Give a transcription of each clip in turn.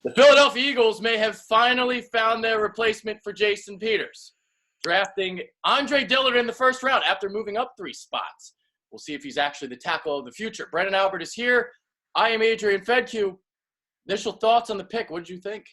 The Philadelphia Eagles may have finally found their replacement for Jason Peters, drafting Andre Dillard in the first round after moving up 3 spots. We'll see if he's actually the tackle of the future. Brendan Albert is here. I am Adrian Fedke. Initial thoughts on the pick. What did you think?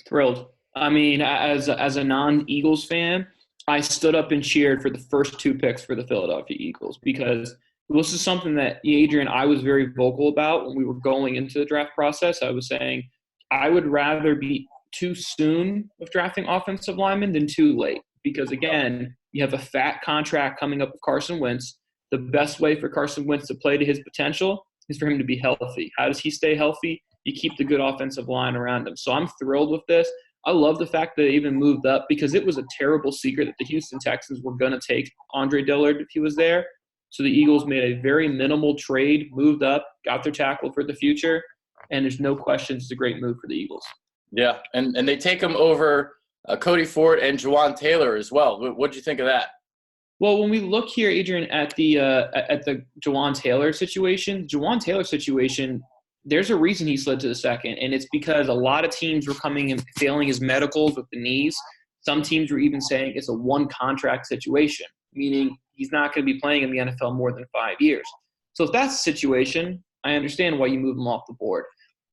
Thrilled. I mean, as a non-Eagles fan, I stood up and cheered for the first 2 picks for the Philadelphia Eagles because this is something that, Adrian, I was very vocal about when we were going into the draft process. I was saying I would rather be too soon of drafting offensive linemen than too late because, again, you have a fat contract coming up with Carson Wentz. The best way for Carson Wentz to play to his potential is for him to be healthy. How does he stay healthy? You keep the good offensive line around him. So I'm thrilled with this. I love the fact that they even moved up because it was a terrible secret that the Houston Texans were going to take Andre Dillard if he was there. So the Eagles made a very minimal trade, moved up, got their tackle for the future, and there's no question it's a great move for the Eagles. Yeah, and they take him over Cody Ford and Juwan Taylor as well. What did you think of that? Well, when we look here, Adrian, at the Juwan Taylor situation, there's a reason he slid to the second, and it's because a lot of teams were coming and failing his medicals with the knees. Some teams were even saying it's a one-contract situation, meaning he's not going to be playing in the NFL more than 5 years. So if that's the situation, I understand why you move him off the board.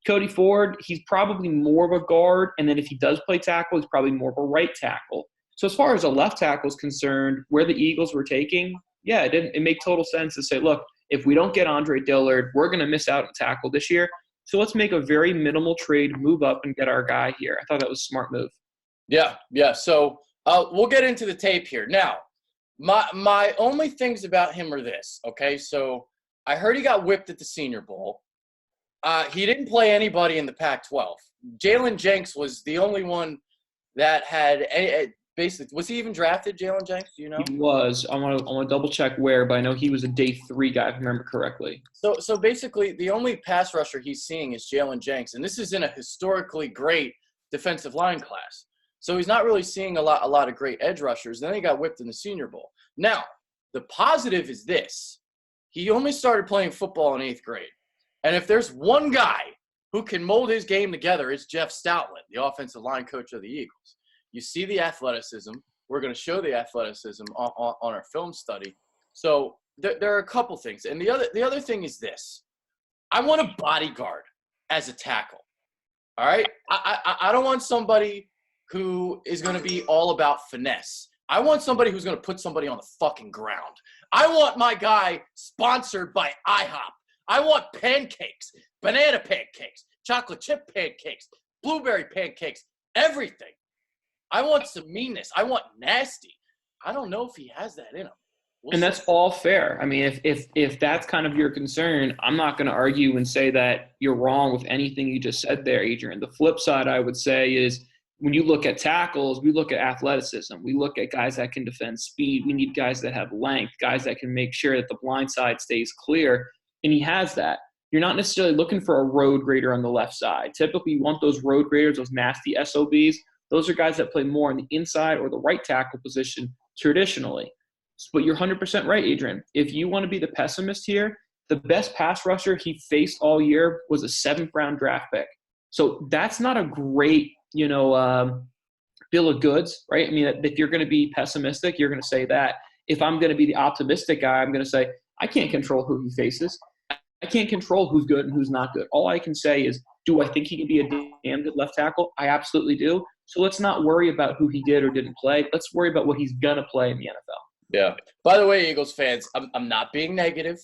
Cody Ford, he's probably more of a guard, and then if he does play tackle, he's probably more of a right tackle. So as far as a left tackle is concerned, where the Eagles were taking, yeah, it made total sense to say, look, if we don't get Andre Dillard, we're going to miss out on tackle this year. So let's make a very minimal trade, move up, and get our guy here. I thought that was a smart move. Yeah. So we'll get into the tape here. Now, my only things about him are this, okay? So I heard he got whipped at the Senior Bowl. He didn't play anybody in the Pac-12. Jalen Jenks was the only one that had basically, was he even drafted, Jalen Jenks? Do you know? He was. I want to double check where, but I know he was a day 3 guy, if I remember correctly. So basically, the only pass rusher he's seeing is Jalen Jenks, and this is in a historically great defensive line class. So he's not really seeing a lot of great edge rushers. Then he got whipped in the Senior Bowl. Now, the positive is this: he only started playing football in 8th grade, and if there's one guy who can mold his game together, it's Jeff Stoutland, the offensive line coach of the Eagles. You see the athleticism. We're going to show the athleticism on our film study. So there are a couple things. And the other thing is this. I want a bodyguard as a tackle. All right? I don't want somebody who is going to be all about finesse. I want somebody who's going to put somebody on the fucking ground. I want my guy sponsored by IHOP. I want pancakes, banana pancakes, chocolate chip pancakes, blueberry pancakes, everything. I want some meanness. I want nasty. I don't know if he has that in him. And that's all fair. I mean, if that's kind of your concern, I'm not going to argue and say that you're wrong with anything you just said there, Adrian. The flip side, I would say, is when you look at tackles, we look at athleticism. We look at guys that can defend speed. We need guys that have length, guys that can make sure that the blind side stays clear, and he has that. You're not necessarily looking for a road grader on the left side. Typically, you want those road graders, those nasty SOBs. Those are guys that play more on the inside or the right tackle position traditionally. But you're 100% right, Adrian. If you want to be the pessimist here, the best pass rusher he faced all year was a 7th-round draft pick. So that's not a great, bill of goods, right? I mean, if you're going to be pessimistic, you're going to say that. If I'm going to be the optimistic guy, I'm going to say, I can't control who he faces. I can't control who's good and who's not good. All I can say is, do I think he can be a damn good left tackle? I absolutely do. So let's not worry about who he did or didn't play. Let's worry about what he's going to play in the NFL. Yeah. By the way, Eagles fans, I'm not being negative.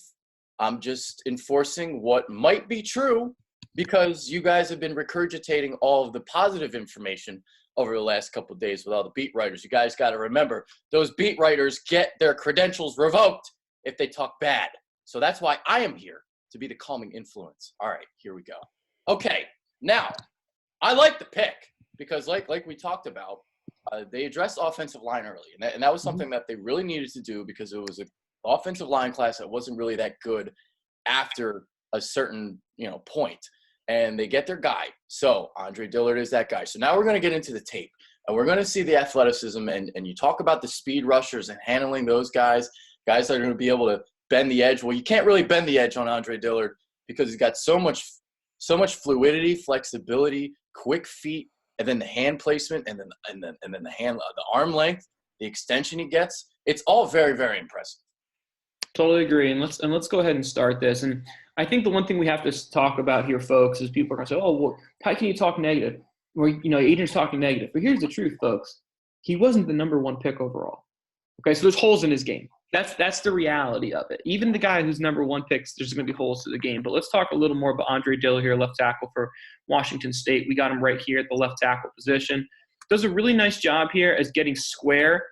I'm just enforcing what might be true because you guys have been regurgitating all of the positive information over the last couple of days with all the beat writers. You guys got to remember, those beat writers get their credentials revoked if they talk bad. So that's why I am here, to be the calming influence. All right, here we go. Okay, now, I like the pick because like we talked about, they addressed offensive line early, and that was something that they really needed to do because it was an offensive line class that wasn't really that good after a certain point, and they get their guy. So Andre Dillard is that guy. So now we're going to get into the tape, and we're going to see the athleticism, and you talk about the speed rushers and handling those guys that are going to be able to bend the edge. Well, you can't really bend the edge on Andre Dillard because he's got so much fluidity, flexibility, quick feet, and then the hand placement, and then the arm length, the extension he gets. It's all very, very impressive. Totally agree. And let's go ahead and start this. And I think the one thing we have to talk about here, folks, is people are going to say, "Oh, well, how can you talk negative?" Or, Adrian's talking negative. But here's the truth, folks. He wasn't the number 1 pick overall. Okay, so there's holes in his game. That's the reality of it. Even the guy who's number 1 picks, there's going to be holes to the game. But let's talk a little more about Andre Dillard here, left tackle for Washington State. We got him right here at the left tackle position. Does a really nice job here as getting square.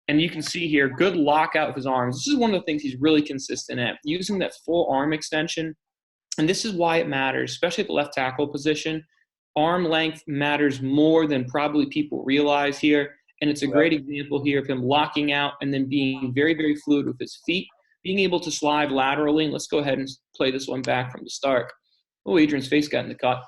And you can see here, good lockout of his arms. This is one of the things he's really consistent at, using that full arm extension. And this is why it matters, especially at the left tackle position. Arm length matters more than probably people realize here. And it's a great example here of him locking out and then being very, very fluid with his feet, being able to slide laterally. And let's go ahead and play this one back from the start. Oh, Adrian's face got in the cut.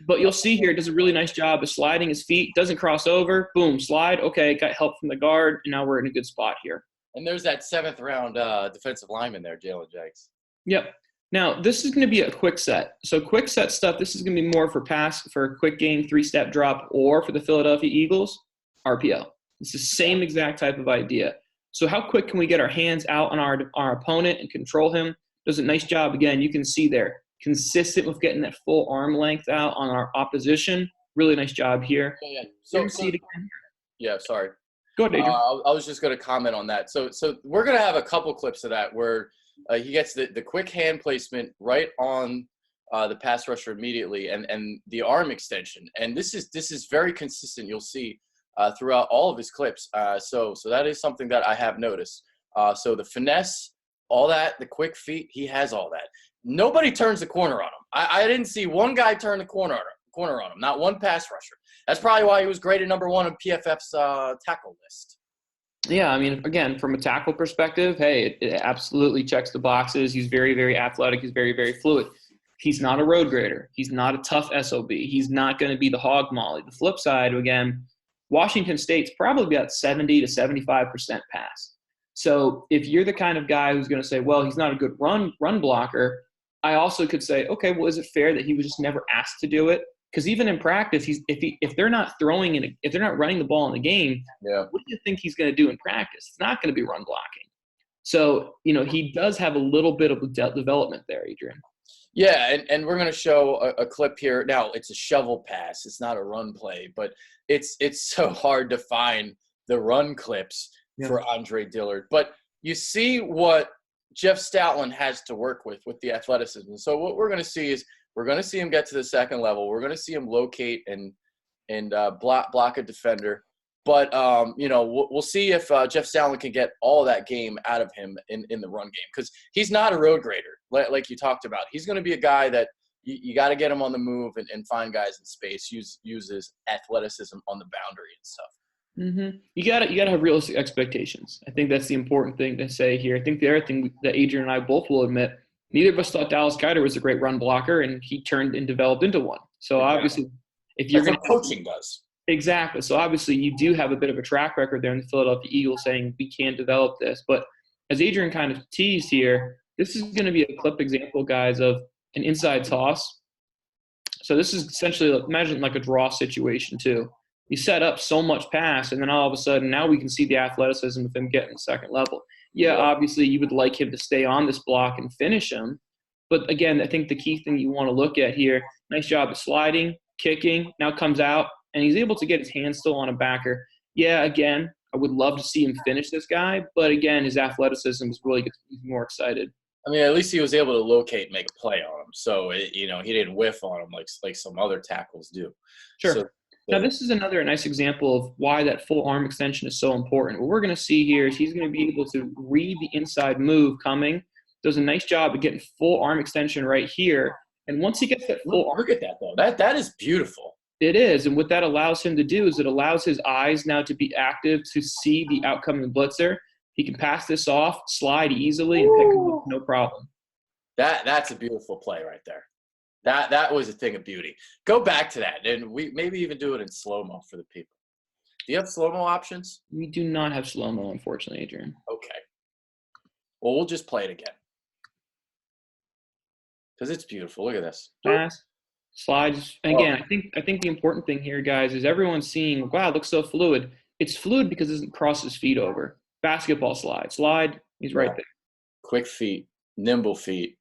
But you'll see here, it does a really nice job of sliding his feet, doesn't cross over, boom, slide. Okay, got help from the guard, and now we're in a good spot here. And there's that 7th round defensive lineman there, Jalen Jenks. Yep. Now, this is going to be a quick set. So quick set stuff, this is going to be more for a quick game, 3-step drop, or for the Philadelphia Eagles, RPO. It's the same exact type of idea. So how quick can we get our hands out on our opponent and control him? Does a nice job. Again, you can see there. Consistent with getting that full arm length out on our opposition. Really nice job here. Yeah. So see it again. Yeah, sorry. Go ahead, Adrian. I was just going to comment on that. So we're going to have a couple clips of that where he gets the quick hand placement right on the pass rusher immediately, and the arm extension. And this is very consistent. You'll see throughout all of his clips. So that is something that I have noticed. So the finesse, all that, the quick feet, he has all that. Nobody turns the corner on him. I didn't see one guy turn the corner on him. Not one pass rusher. That's probably why he was graded number 1 on PFF's tackle list. Yeah, I mean, again, from a tackle perspective, hey, it absolutely checks the boxes. He's very, very athletic. He's very, very fluid. He's not a road grader. He's not a tough SOB. He's not going to be the hog molly. The flip side, again, Washington State's probably got 70 to 75% pass. So if you're the kind of guy who's going to say, well, he's not a good run blocker, I also could say, okay, well, is it fair that he was just never asked to do it? Because even in practice, if they're not if they're not running the ball in the game, what do you think he's going to do in practice? It's not going to be run blocking. So, he does have a little bit of development there, Adrian. Yeah, and we're going to show a clip here. Now, it's a shovel pass. It's not a run play, but it's so hard to find the run clips for Andre Dillard. But you see what Jeff Stoutland has to work with the athleticism. So what we're going to see is we're going to see him get to the second level. We're going to see him locate and block a defender. But, we'll see if Jeff Stoutland can get all that game out of him in the run game, because he's not a road grader like you talked about. He's going to be a guy that you got to get him on the move and find guys in space, use his athleticism on the boundary and stuff. Mm-hmm. You gotta have realistic expectations. I think that's the important thing to say here. I think the other thing that Adrian and I both will admit, neither of us thought Dallas Keider was a great run blocker, and he turned and developed into one. So obviously, if you're going to coaching does exactly. So obviously, you do have a bit of a track record there in the Philadelphia Eagles saying we can develop this. But as Adrian kind of teased here, this is going to be a clip example, guys, of an inside toss. So this is essentially, imagine like a draw situation too. You set up so much pass, and then all of a sudden now we can see the athleticism of him getting second level. Yeah, obviously you would like him to stay on this block and finish him. But again, I think the key thing you want to look at here, nice job of sliding, kicking, now comes out, and he's able to get his hand still on a backer. Yeah, again, I would love to see him finish this guy, but again, his athleticism is really gets me more excited. I mean, at least he was able to locate and make a play on him. So, he didn't whiff on him like some other tackles do. Sure. So, now, this is another nice example of why that full arm extension is so important. What we're going to see here is he's going to be able to read the inside move coming. Does a nice job of getting full arm extension right here. And once he gets that full arm – look at that, though. That is beautiful. It is. And what that allows him to do is it allows his eyes now to be active to see the outcoming blitzer. He can pass this off, slide easily, and pick him up no problem. That's a beautiful play right there. That was a thing of beauty. Go back to that, and we maybe even do it in slow-mo for the people. Do you have slow-mo options? We do not have slow-mo, unfortunately, Adrian. Okay. Well, we'll just play it again. Because it's beautiful. Look at this. Pass, Slides Oh, again. I think the important thing here, guys, is everyone's seeing. Wow, it looks so fluid. It's fluid because it doesn't cross his feet over. Basketball slide. He's right yeah. there. Quick feet, nimble feet,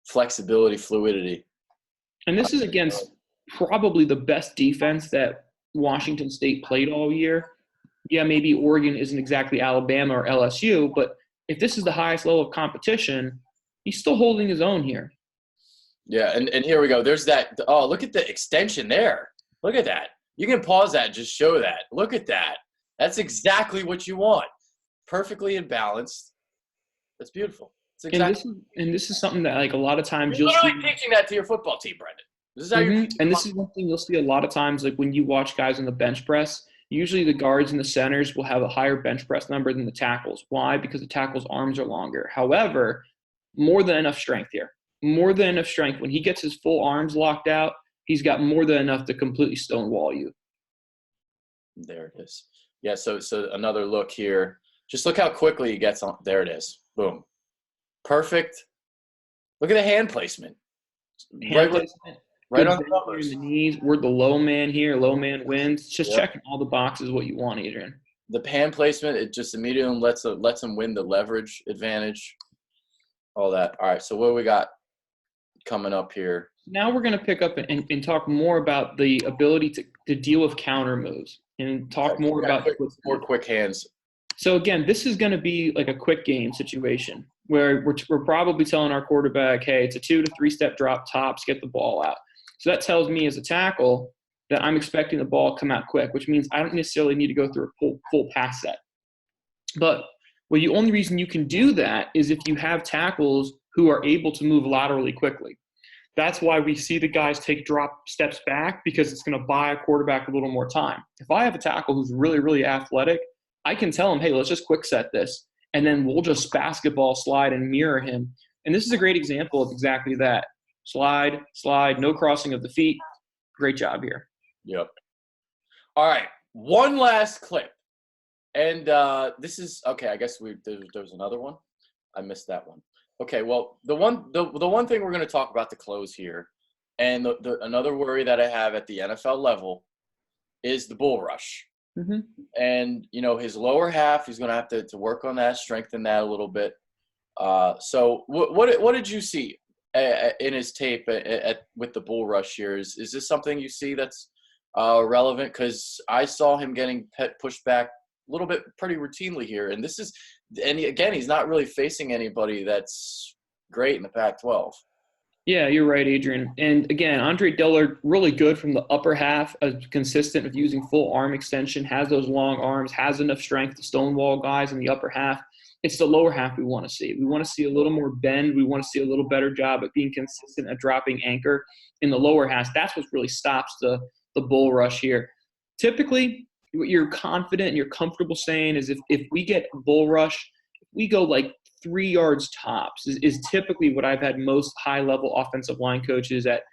flexibility, fluidity. And this is against probably the best defense that Washington State played all year. Yeah, maybe Oregon isn't exactly Alabama or LSU, but if this is the highest level of competition, he's still holding his own here. Yeah, and here we go. There's that. Oh, look at the extension there. Look at that. You can pause that and just show that. Look at that. That's exactly what you want. Perfectly imbalanced. That's beautiful. It's And exactly. this is something that like a lot of times You're you'll see. literally teaching that to your football team, Brendan. This is how you're teaching And them. this is one thing you'll see a lot of times, like when you watch guys on the bench press. Usually the guards and the centers will have a higher bench press number than the tackles. Why? Because the tackles' arms are longer. However, more than enough strength here. More than enough strength. When he gets his full arms locked out, he's got more than enough to completely stonewall you. There it is. Yeah, so another look here. Just look how quickly he gets on. There it is. Boom. Perfect. Look at the hand placement. Hand placement, Right good on the bend here numbers. in the knees. We're the low man here. Low man wins. Just Yep. checking all the boxes what you want, Adrian. The hand placement, it just immediately lets him win the leverage advantage. All that. All right, so what do we got coming up here? Now we're going to pick up and talk more about the ability to deal with counter moves and talk more about more quick hands. So again, this is going to be like a quick game situation where we're probably telling our quarterback, hey, it's a 2 to 3 step drop tops, get the ball out. So that tells me as a tackle that I'm expecting the ball to come out quick, which means I don't necessarily need to go through a full pass set. But the only reason you can do that is if you have tackles who are able to move laterally quickly. That's why we see the guys take drop steps back, because it's going to buy a quarterback a little more time. If I have a tackle who's really, really athletic, I can tell him, hey, let's just quick set this, and then we'll just basketball slide and mirror him. And this is a great example of exactly that. Slide, no crossing of the feet. Great job here. Yep. All right, one last clip. And this is – okay, I guess there was another one. I missed that one. Okay, well, the one thing we're going to talk about to close here, and another worry that I have at the NFL level is the bull rush. Mm-hmm. And, his lower half, he's going to have to work on that, strengthen that a little bit. So what did you see in his tape with the bull rush here? Is this something you see that's relevant? Because I saw him getting pushed back a little bit pretty routinely here. And again, he's not really facing anybody that's great in the Pac-12. Yeah, you're right, Adrian. And again, Andre Dillard, really good from the upper half, consistent with using full arm extension, has those long arms, has enough strength to stonewall guys in the upper half. It's the lower half we want to see. We want to see a little more bend. We want to see a little better job at being consistent at dropping anchor in the lower half. That's what really stops the bull rush here. Typically, what you're confident and you're comfortable saying is if we get a bull rush, we go like 3 yards tops is typically what I've had most high-level offensive line coaches at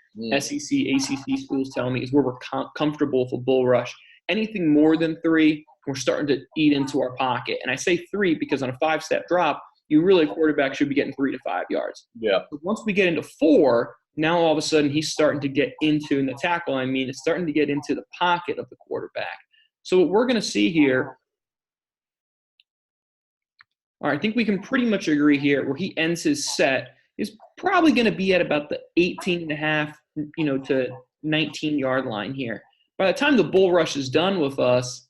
SEC, ACC schools tell me is where we're comfortable with a bull rush. Anything more than 3, we're starting to eat into our pocket. And I say 3 because on a 5-step drop, a quarterback should be getting 3 to 5 yards. Yeah. But once we get into 4, now all of a sudden he's starting to get into, in the tackle, it's starting to get into the pocket of the quarterback. So what we're going to see here, all right, I think we can pretty much agree here where he ends his set is probably going to be at about the 18.5, to 19-yard line here. By the time the bull rush is done with us,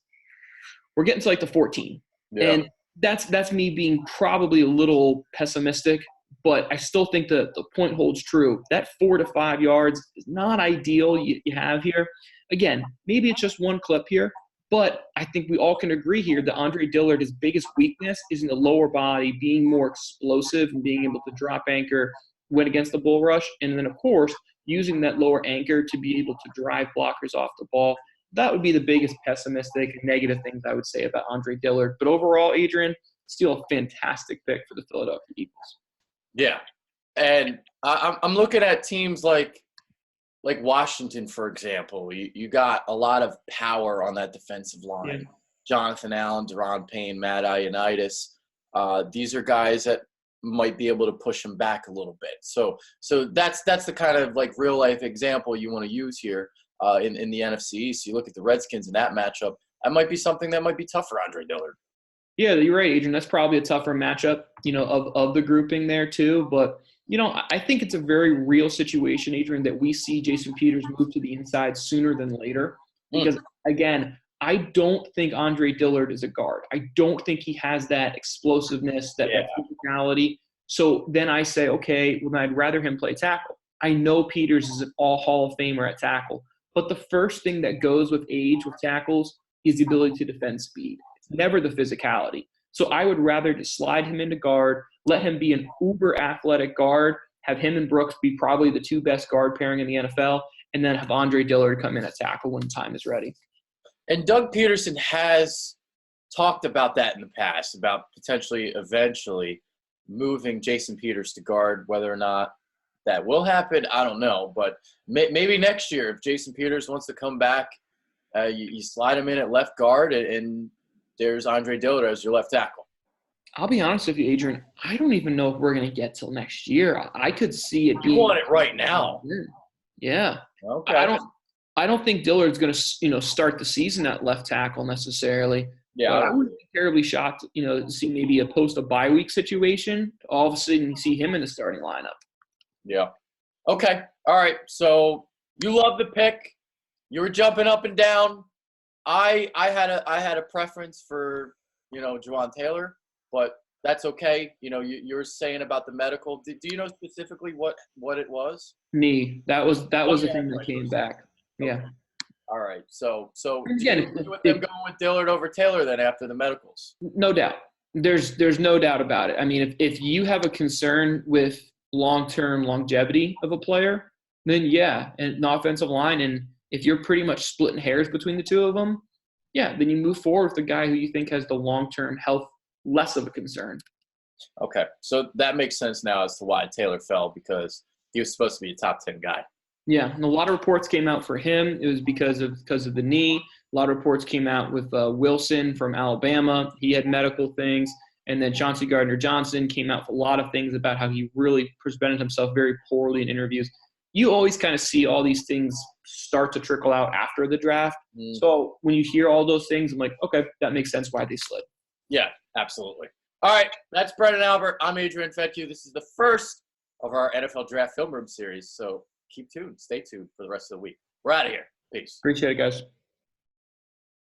we're getting to like the 14. Yeah. And that's me being probably a little pessimistic, but I still think that the point holds true. That 4 to 5 yards is not ideal you have here. Again, maybe it's just one clip here, but I think we all can agree here that Andre Dillard, his biggest weakness is in the lower body, being more explosive and being able to drop anchor when against the bull rush. And then, of course, using that lower anchor to be able to drive blockers off the ball. That would be the biggest pessimistic and negative things I would say about Andre Dillard. But overall, Adrian, still a fantastic pick for the Philadelphia Eagles. Yeah. And I'm looking at teams like Washington, for example. You got a lot of power on that defensive line. Yeah. Jonathan Allen, Deron Payne, Matt Ioannidis. These are guys that might be able to push him back a little bit. So that's the kind of like real life example you want to use here in the NFC East. You look at the Redskins in that matchup. That might be something that might be tough for Andre Dillard. Yeah, you're right, Adrian. That's probably a tougher matchup, of the grouping there too. But, I think it's a very real situation, Adrian, that we see Jason Peters move to the inside sooner than later. Because, again, I don't think Andre Dillard is a guard. I don't think he has that explosiveness, that physicality. So then I say, okay, well, I'd rather him play tackle. I know Peters is an all Hall of Famer at tackle. But the first thing that goes with age with tackles is the ability to defend speed. It's never the physicality. So I would rather just slide him into guard, let him be an uber athletic guard, have him and Brooks be probably the two best guard pairing in the NFL, and then have Andre Dillard come in at tackle when time is ready. And Doug Peterson has talked about that in the past, about potentially eventually moving Jason Peters to guard. Whether or not that will happen, I don't know. But maybe next year, if Jason Peters wants to come back, you slide him in at left guard, and there's Andre Dillard as your left tackle. I'll be honest with you, Adrian. I don't even know if we're going to get till next year. I could see it being. You want it right now? Yeah. Okay. I don't think Dillard's going to start the season at left tackle necessarily. Yeah. But I wouldn't be terribly shocked, to see maybe a bye week situation. All of a sudden, you see him in the starting lineup. Yeah. Okay. All right. So you love the pick. You were jumping up and down. I had a preference for Juwan Taylor, but that's okay. You're saying about the medical. Do you know specifically what it was? Knee. That was the thing that came back. Yeah. Okay. All right. So again, with them going with Dillard over Taylor then after the medicals. No doubt. There's no doubt about it. I mean, if you have a concern with long-term longevity of a player, then yeah, and an offensive line, and if you're pretty much splitting hairs between the two of them, yeah, then you move forward with the guy who you think has the long-term health less of a concern. Okay. So that makes sense now as to why Taylor fell, because he was supposed to be a top 10 guy. Yeah, and a lot of reports came out for him. It was because of the knee. A lot of reports came out with Wilson from Alabama. He had medical things. And then Chauncey Gardner-Johnson came out with a lot of things about how he really presented himself very poorly in interviews. You always kind of see all these things start to trickle out after the draft. So when you hear all those things, I'm like, okay, that makes sense why they slid. Yeah, absolutely. All right, that's Brendan Albert. I'm Adrian Fetcu. This is the first of our NFL Draft Film Room series. So keep tuned. Stay tuned for the rest of the week. We're out of here. Peace. Appreciate it, guys.